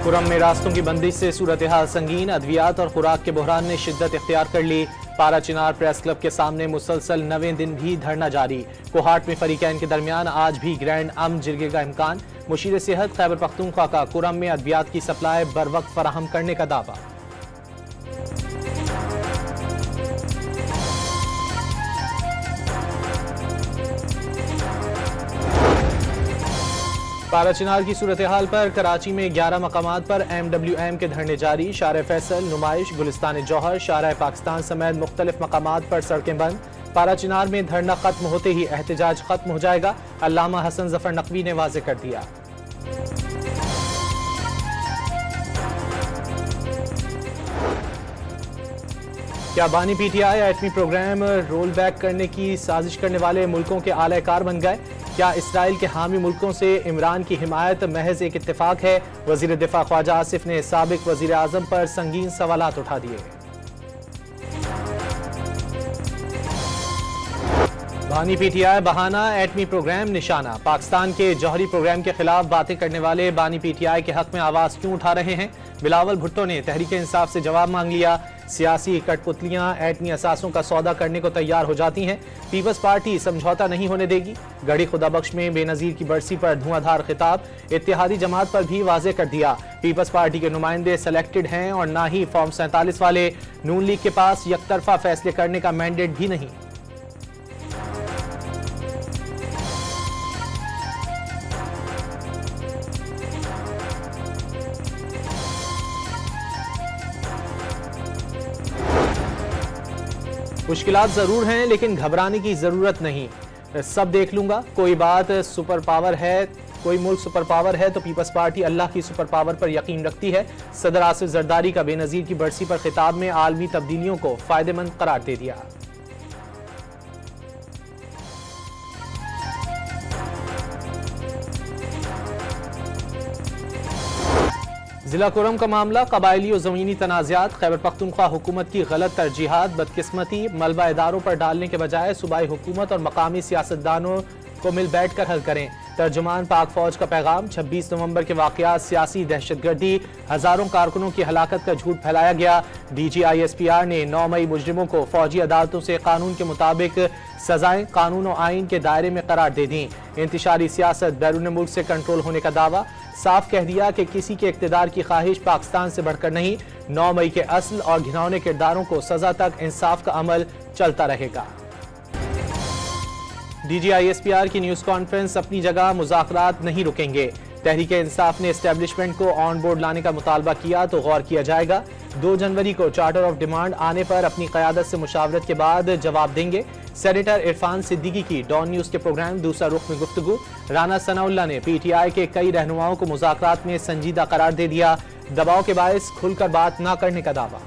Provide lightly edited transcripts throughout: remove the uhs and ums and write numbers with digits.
कुरम में रास्तों की बंदिश से सूरत हाल संगीन, अद्वियात और खुराक के बहरान ने शिद्दत इख्तियार कर ली। पारा चिनार प्रेस क्लब के सामने मुसलसल 9वें दिन भी धरना जारी। कोहाट में फरीकैन के दरमियान आज भी ग्रैंड अमन जिरगे का इम्कान। मुशीर सेहत खैबर पख्तूनख्वा का कुरम में अद्वियात की सप्लाई बर वक्त फराहम करने का दावा। पारा चिनार की सूरत हाल पर कराची में 11 मकामात पर MWM के धरने जारी। शार फैसल, नुमाइश, गुलिस्तान जौहर, शार पाकिस्तान समेत मुख्तलिफ मकामात पर सड़कें बंद। पारा चिनार में धरना खत्म होते ही एहतजाज खत्म हो जाएगा, अल्लामा हसन जफर नकवी ने वाज़ेह कर दिया। क्या बानी PTI एटमी प्रोग्राम रोल बैक करने की साजिश करने वाले मुल्कों के आलाकार बन गए? क्या इसराइल के हामी मुल्कों से इमरान की हिमायत महज एक इत्तेफाक है? वजीर दिफा ख्वाजा आसिफ ने साबिक वजीर आजम पर संगीन सवालात उठा दिए। बानी PTI बहाना, एटमी प्रोग्राम निशाना। पाकिस्तान के जौहरी प्रोग्राम के खिलाफ बातें करने वाले बानी PTI के हक में आवाज क्यों उठा रहे हैं? बिलावल भुट्टो ने तहरीक इंसाफ से जवाब मांग लिया। सियासी कठपुतलियां एटमी असासों का सौदा करने को तैयार हो जाती हैं। पीपल्स पार्टी समझौता नहीं होने देगी। गढ़ी खुदाबख्श में बेनजीर की बरसी पर धुआंधार खिताब। इत्तेहादी जमात पर भी वाज़ेह कर दिया, पीपल्स पार्टी के नुमाइंदे सेलेक्टेड हैं और ना ही फॉर्म 47 वाले। नून लीग के पास यकतरफा फैसले करने का मैंडेट भी नहीं। मुश्किलात जरूर हैं लेकिन घबराने की जरूरत नहीं, सब देख लूंगा। कोई बात सुपर पावर है, कोई मुल्क सुपर पावर है तो पीपल्स पार्टी अल्लाह की सुपर पावर पर यकीन रखती है। सदर आसिफ जरदारी का बेनजीर की बरसी पर खिताब में आलमी तब्दीलियों को फायदेमंद करार दे दिया। जिला कुरम का मामला, कबायली और ज़मीनी तनाज़ात। खैबर पख्तूनख्वा हुकूमत की गलत तरजीहात, बदकिस्मती, मलबा इदारों पर डालने के बजाय सूबाई हुकूमत और मकामी सियासतदानों को मिल बैठ कर हल करें। तर्जुमान पाक फौज का पैगाम, 26 नवंबर के वाक़यात सियासी दहशतगर्दी, हज़ारों कारकुनों की हलाकत का झूठ फैलाया गया। DG ISPR ने 9 मई मुजरिमों को फौजी अदालतों से कानून के मुताबिक सजाएं कानून और आइन के दायरे में करार दे दी। इंतशारी सियासत, बैरून मुल्क से कंट्रोल होने का दावा। साफ कह दिया कि किसी के इक़्तिदार की ख्वाहिश पाकिस्तान से बढ़कर नहीं। 9 मई के असल और घिनौने किरदारों को सजा तक इंसाफ का अमल चलता रहेगा। DG ISPR की न्यूज़ कॉन्फ्रेंस, अपनी जगह मुज़ाकरात नहीं रुकेंगे। तहरीक इंसाफ ने एस्टेब्लिशमेंट को ऑन बोर्ड लाने का मुतालबा किया तो गौर किया जाएगा। 2 जनवरी को चार्टर ऑफ डिमांड आने पर अपनी क़यादत से मुशावरत के बाद जवाब देंगे। सेनेटर इरफान सिद्दीकी की डॉन न्यूज़ के प्रोग्राम दूसरा रुख में गुफ्तगू। राना सनाउल्लाह ने PTI के कई रहनुमाओं को मुज़ाकरात में संजीदा करार दे दिया। दबाव के बायस खुलकर बात न करने का दावा।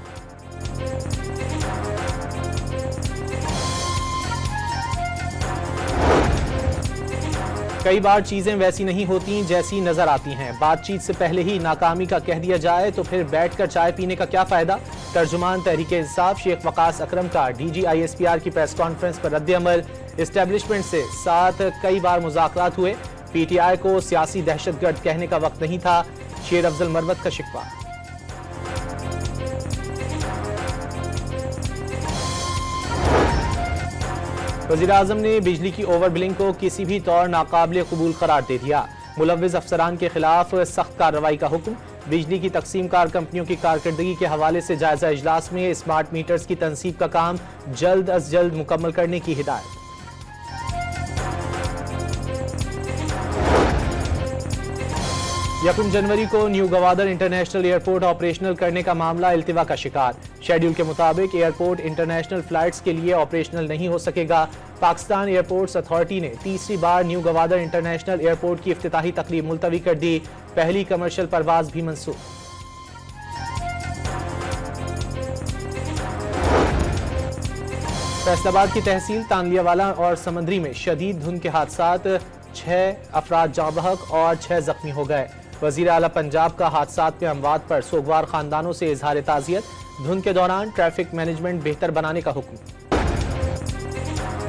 कई बार चीजें वैसी नहीं होती जैसी नजर आती हैं। बातचीत से पहले ही नाकामी का कह दिया जाए तो फिर बैठकर चाय पीने का क्या फायदा? तर्जुमान तहरीक इंसाफ शेख वकास अकरम का DG ISPR की प्रेस कॉन्फ्रेंस पर रद्द-ए-अमल। एस्टेब्लिशमेंट से साथ कई बार मुज़ाकरात हुए, PTI को सियासी दहशतगर्द कहने का वक्त नहीं था। शेर अफजल मरवत का शिकवा। वज़ीर आज़म ने बिजली की ओवर बिलिंग को किसी भी तौर नाकाबिल कबूल करार दे दिया। मुलव्विज़ अफसरान के खिलाफ सख्त कार्रवाई का हुक्म। बिजली की तकसीम कार कंपनियों की कारकर्दगी के हवाले से जायजा इजलास में स्मार्ट मीटर्स की तनसीब का काम जल्द अज जल्द मुकम्मल करने की हिदायत। 1 जनवरी को new Gwadar international airport operational करने का मामला इल्तिवा का शिकार। शेड्यूल के मुताबिक एयरपोर्ट इंटरनेशनल फ्लाइट्स के लिए ऑपरेशनल नहीं हो सकेगा। पाकिस्तान एयरपोर्ट्स अथॉरिटी ने तीसरी बार न्यू गवादर इंटरनेशनल एयरपोर्ट की इफ्तिताही तकरीब मुलतवी कर दी। पहली कमर्शियल परवाज भी मंसूख। फैसलाबाद की तहसील तानलियावाला और समंदरी में शदीद धुंध के हादसात, 6 अफराद जाँ बहक और 6 जख्मी हो गए। वजीर आला पंजाब का हादसात में अमवात पर सोगवार खानदानों से इजहार ताज़ियत। धुंध के दौरान ट्रैफिक मैनेजमेंट बेहतर बनाने का हुक्म।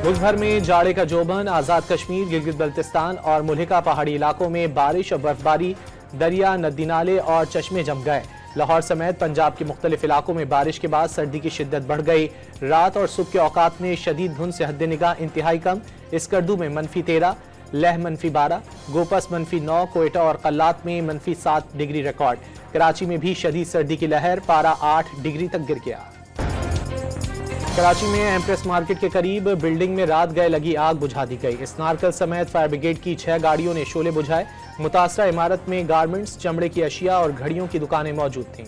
मुल्क भर में जाड़े का जोबन, आज़ाद कश्मीर, गिलगित बल्तिस्तान और मुल्हिका पहाड़ी इलाकों में बारिश और बर्फबारी। दरिया, नदी नाले और चश्मे जम गए। लाहौर समेत पंजाब के मुख्तलिफ इलाकों में बारिश के बाद सर्दी की शिद्दत बढ़ गई। रात और सुबह के औकात में शदीद धुंध से हद निगाह इंतहाई कम। स्कर्दू में -13, लह -12, गोपस -9, कोयटा और कल्लात में -7 डिग्री रिकॉर्ड। कराची में भी शदीद सर्दी की लहर, पारा 8 डिग्री तक गिर गया। कराची में एम्प्रेस मार्केट के करीब बिल्डिंग में रात गए लगी आग बुझा दी गई। स्नारकल समेत फायर ब्रिगेड की 6 गाड़ियों ने शोले बुझाए। मुतासरा इमारत में गारमेंट्स, चमड़े की अशिया और घड़ियों की दुकानें मौजूद थीं।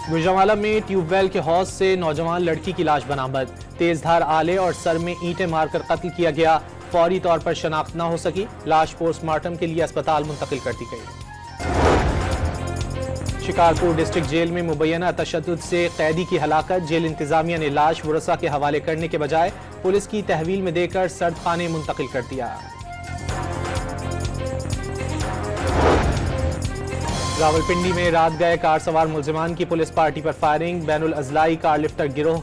गुजरांवाला में ट्यूबवेल के हौज से नौजवान लड़की की लाश बरामद। तेजधार आले और सर में ईंटें मारकर कत्ल किया गया। फौरी तौर पर शनाख्त न हो सकी। लाश पोस्टमार्टम के लिए अस्पताल मुंतकिल कर दी गई। शिकारपुर डिस्ट्रिक्ट जेल में मुबैना तशद्दुद से कैदी की हलाकत। जेल इंतजामिया ने लाश वरसा के हवाले करने के बजाय पुलिस की तहवील में देकर सर्द खाने मुंतकिल कर दिया। रावलपिंडी में रात गए कार सवार मुलजिमान की पुलिस पार्टी पर फायरिंग। बैनुल अजलाई कार लिफ्टर गिरोह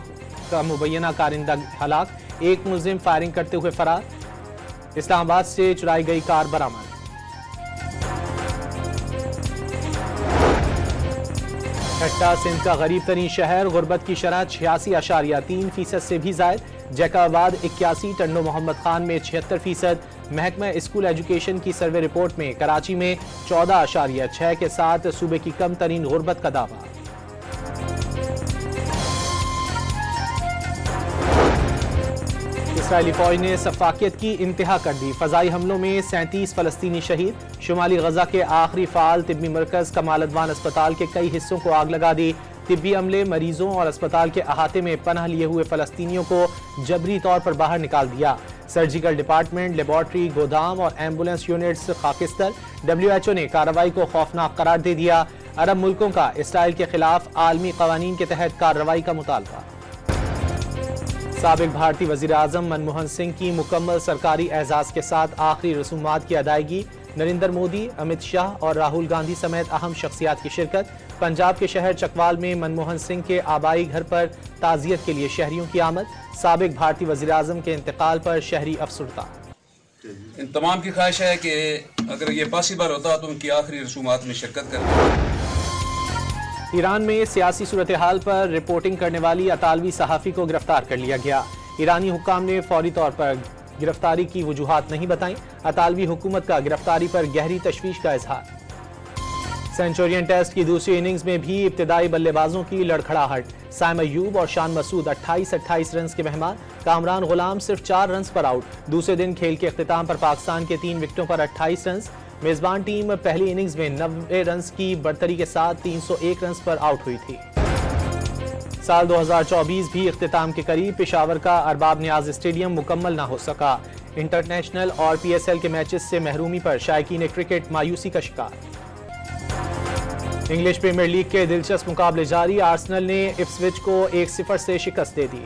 का मुबैना कारिंदा हलाक। एक मुलजिम फायरिंग करते हुए फरार। इस्लामाबाद से चुराई गई कार बरामद। ठट्टा सिंध का गरीब तरीन शहर, गुर्बत की शरह 86.3% से भी जायद। जैकाबाद 81, टंडो मोहम्मद खान में 76%। महकमा स्कूल एजुकेशन की सर्वे रिपोर्ट में कराची में 14.6 के साथ सूबे की कम तरीन गुर्बत का दावा। इसराइली फौज ने सफाकियत की इंतहा कर दी। फजाई हमलों में 37 फलस्तीनी शहीद। शुमाली गजा के आखिरी फाल तिब्बी मरकज कमाल अदवान अस्पताल के कई हिस्सों को आग लगा दी। तिब्बी अमले, मरीजों और अस्पताल के अहाते में पनाह लिए हुए फलस्तीनियों को जबरी तौर पर बाहर निकाल दिया। सर्जिकल डिपार्टमेंट, लेबॉर्ट्री, गोदाम और एम्बुलेंस यूनिट्स खाकिस्तर। WHO ने कार्रवाई को खौफनाक करार दे दिया। अरब मुल्कों का इसराइल के खिलाफ आलमी कवानीन के तहत कार्रवाई का मुतालबा। साबिक भारतीय वजीर आजम मनमोहन सिंह की मुकम्मल सरकारी एजाज के साथ आखिरी रसूमात की अदायगी। नरेंद्र मोदी, अमित शाह और राहुल गांधी समेत अहम शख्सियात की शिरकत। पंजाब के शहर चकवाल में मनमोहन सिंह के आबाई घर पर ताजियत के लिए शहरियों की आमद। साबिक भारतीय वजीर आजम के इंतकाल पर शहरी अफसुर्दा। इन तमाम की ख्वाहिश है कि अगर ये पॉसिबल होता तो उनकी आखिरी रसूमात में शिरकत करते। ईरान में सियासी सूरत हाल पर रिपोर्टिंग करने वाली अतालवी सहाफ़ी को गिरफ्तार कर लिया गया। ईरानी हुक्काम ने फौरी तौर पर गिरफ्तारी की वजूहात नहीं बताई। अतालवी हुकूमत का गिरफ्तारी पर गहरी तशवीश का इजहार। सेंचुरियन टेस्ट की दूसरी इनिंग्स में भी इब्तिदाई बल्लेबाजों की लड़खड़ाहट। साइम अयूब और शान मसूद 28 रन के मेहमान। कामरान गुलाम सिर्फ 4 रन पर आउट। दूसरे दिन खेल के इख्तिताम पर पाकिस्तान के 3 विकेटों पर 28 रन। मेजबान टीम पहली इनिंग्स में 90 रन की बढ़तरी के साथ 301 रन पर आउट हुई थी। साल 2024 भी इख्तिताम के करीब। पेशावर का अरबाब नियाज स्टेडियम मुकम्मल न हो सका। इंटरनेशनल और PSL के मैचेस से महरूमी पर शायकीन क्रिकेट मायूसी का शिकार। इंग्लिश प्रीमियर लीग के दिलचस्प मुकाबले जारी। आर्सेनल ने इप्सविच को 1-0 से शिकस्त दे दी।